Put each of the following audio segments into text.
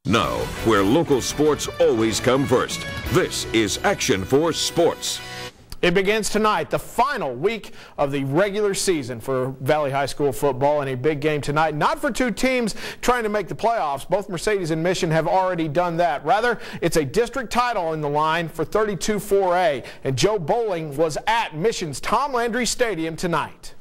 Now, where local sports always come first, this is Action Force Sports. It begins tonight, the final week of the regular season for Valley High School football, and a big game tonight. Not for two teams trying to make the playoffs. Both Mercedes and Mission have already done that. Rather, it's a district title in the line for 32-4A, and Joe Bowling was at Mission's Tom Landry Stadium tonight.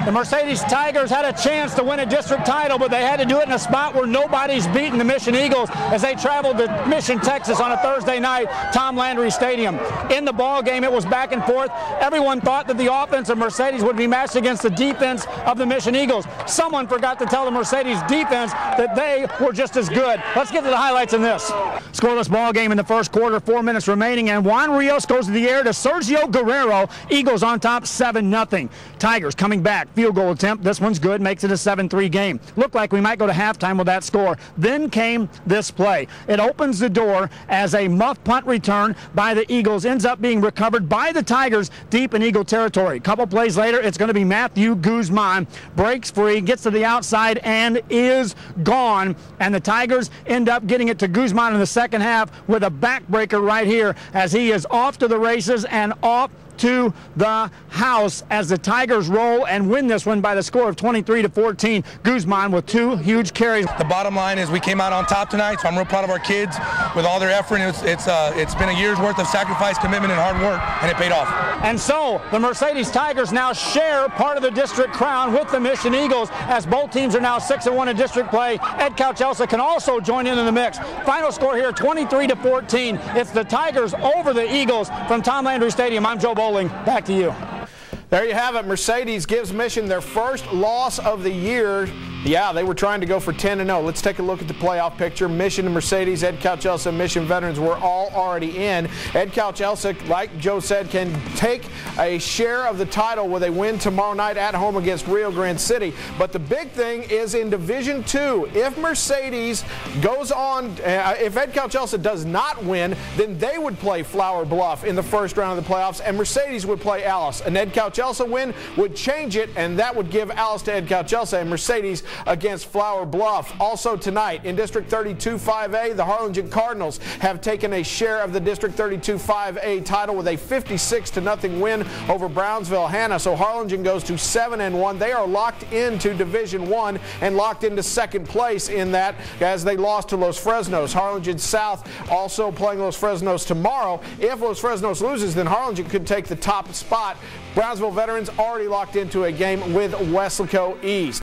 The Mercedes Tigers had a chance to win a district title, but they had to do it in a spot where nobody's beaten the Mission Eagles as they traveled to Mission, Texas on a Thursday night, Tom Landry Stadium. In the ball game, it was back and forth. Everyone thought that the offense of Mercedes would be matched against the defense of the Mission Eagles. Someone forgot to tell the Mercedes defense that they were just as good. Let's get to the highlights in this. Scoreless ball game in the first quarter, 4 minutes remaining, and Juan Rios goes to the air to Sergio Guerrero. Eagles on top 7-0. Tigers coming back. Field goal attempt. This one's good. Makes it a 7-3 game. Looked like we might go to halftime with that score. Then came this play. It opens the door as a muff punt return by the Eagles ends up being recovered by the Tigers deep in Eagle territory. A couple plays later, it's going to be Matthew Guzman. Breaks free, gets to the outside, and is gone. And the Tigers end up getting it to Guzman in the second half with a backbreaker right here as he is off to the races and off to the house as the Tigers roll and win this one by the score of 23-14. Guzman with two huge carries. The bottom line is we came out on top tonight, so I'm real proud of our kids with all their effort. It's been a year's worth of sacrifice, commitment, and hard work, and it paid off. And so the Mercedes Tigers now share part of the district crown with the Mission Eagles as both teams are now 6-1 in district play. Ed Couch-Elsa can also join in the mix. Final score here, 23-14. It's the Tigers over the Eagles from Tom Landry Stadium. I'm Joe Bowling. Back to you. There you have it. Mercedes gives Mission their first loss of the year. Yeah, they were trying to go for 10-0. Let's take a look at the playoff picture. Mission and Mercedes, Ed Couch-Elsa, and Mission veterans were all already in. Ed Couch-Elsa, like Joe said, can take a share of the title with a win tomorrow night at home against Rio Grande City. But the big thing is in Division II, if Mercedes goes on, if Ed Couch-Elsa does not win, then they would play Flower Bluff in the first round of the playoffs, and Mercedes would play Alice. An Ed Couch-Elsa win would change it, and that would give Alice to Ed Couch-Elsa and Mercedes against Flower Bluff. Also tonight in District 32-5A, the Harlingen Cardinals have taken a share of the District 32-5A title with a 56-0 win over Brownsville Hanna. So Harlingen goes to 7-1. They are locked into Division I and locked into second place in that as they lost to Los Fresnos. Harlingen South also playing Los Fresnos tomorrow. If Los Fresnos loses, then Harlingen could take the top spot. Brownsville veterans already locked into a game with Weslaco East.